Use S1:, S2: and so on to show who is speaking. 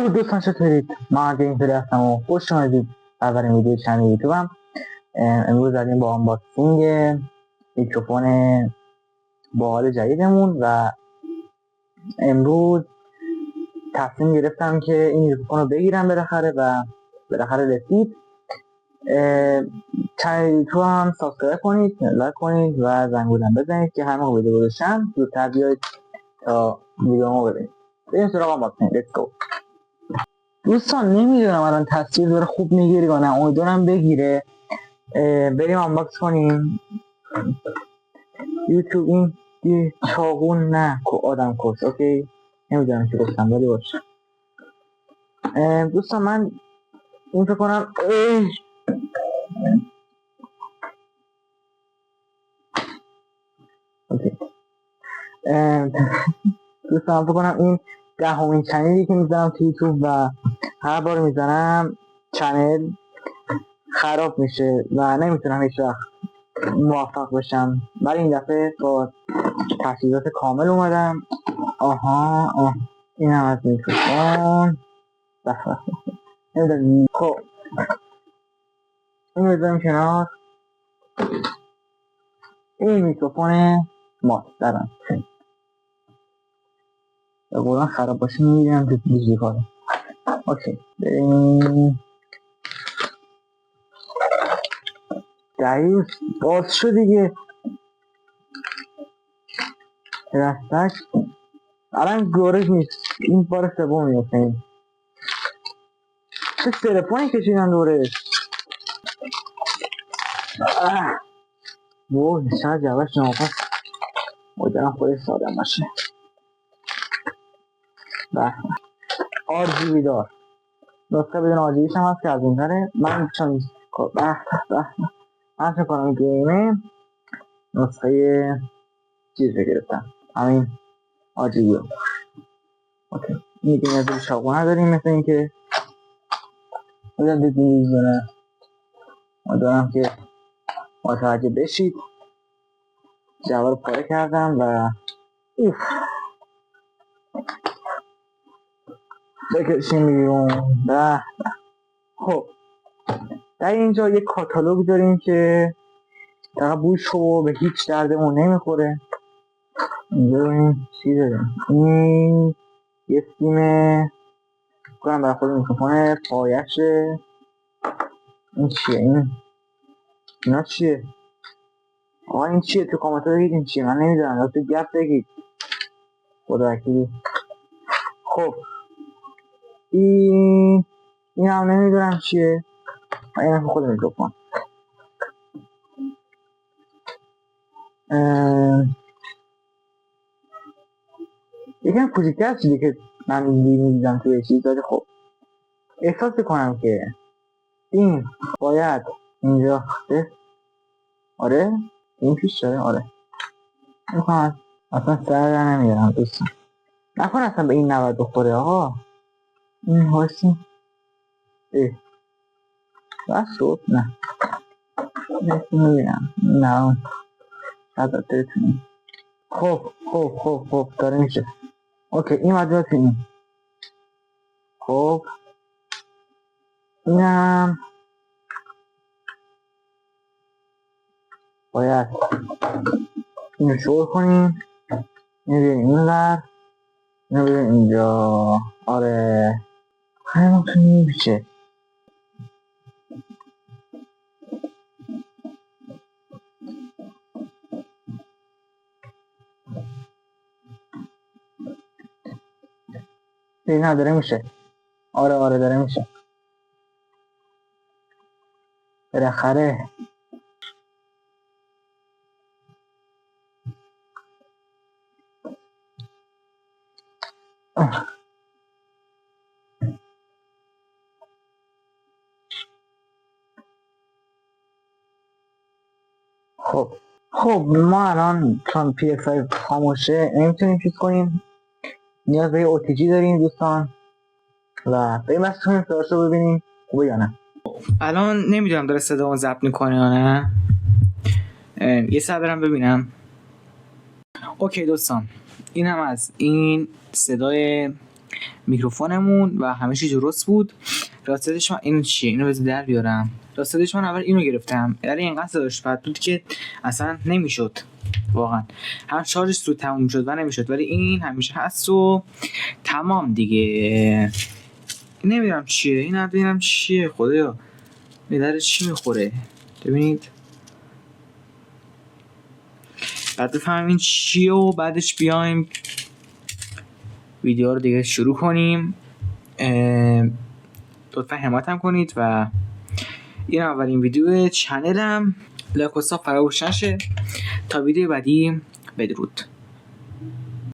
S1: درود دوستان، چطورید؟ من اینطوری هستم و خوش اومدید اولین ویدیو چنل یوتیوبم. امروز زدیم با آنباکسینگ میکروفون باحال جدیدمون و امروز تصمیم گرفتم که این میکروفون رو بگیرم بالاخره و بالاخره رسید. چنل یوتیوب هم سابسکرایب کنید، لایک کنید و زنگوله بزنید که همه ویدیو گذاشتم زودتر بیاید تا ویدیومو ببینید. بریم سراغ آنباکسینگ. لیتس گو. دوستان نمیدونم الان تصویر داره خوب میگیره یا نه، امیدوارم بگیره. بریم آنباکس کنیم. یوتیوب این چاقون نه آدم کش. اوکی، نمیدونم چی گفتم ولی باشه. دوستان من این فکر کنم اوکی. دوستان فکر کنم این 10مین چنلی که میزنم تو یوتیوب و هر بار میزنم چنل خراب میشه و نمیتونم هیچ وقت موفق بشم، ولی این دفعه با تجهیزات کامل اومدم. این هم از میکروفون. خب این بذاریم کنار. این میکروفون ماست درم به قرآن خراب باشه میگیرم تو دیجی کارو. اوکی بریم. دعیوس باز شد دیگه رستک. الان گورج نیست، این بار سوم میفته. این چه تلفنی کشیدن دورش. وای شاید جوش ناپس مدرم خودش سادم باشه. RGB دار نسخه بدون RGB هم هست که از این داره. من چون من کنم گیمه نسخه چیز رو گرفتم، همین RGB رو. اوکی این دیگه نظر شاقو نداریم مثل این که بودم دیدیم میزونه. دارم که متوجه بشید جواب رو پاره کردم و بکشیم بیرون. خب در اینجا یک کاتالوگ داریم که در بوشو به هیچ دردمون نمیخوره. اینجا ببینیم چی داریم. این یه سیم کنم برای خود میکروفون پایشه. این چیه؟ اینا چیه؟ آقا این چیه؟ تو کامنت بگید این چیه؟ من نمیدونم، تو گپ بگید خدا وکیلی. خب این هم نمیدونم چیه. این هم خود میکروفون. یکم کوچیک‌تر چیزی که من می‌دیدم توی چیز داره. خب احساس کنم که این باید اینجا آره این پیش داره. آره میخوام اصلا سر در نمیارم دوستان، نکن اصلا به این 90 بخوره. آقا این هاشیم بس شد. نه نمیبینم نه شاید بتونیم. خب داره میشه. اوکی این مجموعه این. خب اینم باید اینو شور کنیم. اینو بیاریم این لر، اینو بیاریم اینجا. آره همه ممکنی میشه. این داره میشه. آره داره میشه بالاخره. خب ما الان چون PS5 خاموشه نمیتونیم چیز کنیم، نیاز به OTG داریم دوستان و بریم از کنیم فرش رو ببینیم خوبه یا نه. الان نمیدونم داره صدامو ضبط میکنه یا نه. یه سر برم ببینم. اوکی دوستان این هم از این صدای
S2: میکروفونمون و همه چی درست بود. راستش من اینو چیه، اینو بذار در بیارم. راستش من اول اینو گرفتم، ولی اینقدر صداش بد بود که اصلا نمیشد واقعا، هم شارژش رو تموم شد و نمیشد، ولی این همیشه هست و تمام دیگه. نمیدونم چیه این، نمیدونم چیه خدایا، به در چی میخوره. ببینید بعد بفهمیم این چیه و بعدش بیایم ویدیو رو دیگه شروع کنیم. لطفا حمایت هم کنید و این اولین ویدیو چنلم. لایک و ساب فراموش نشه. تا ویدیو بعدی بدرود.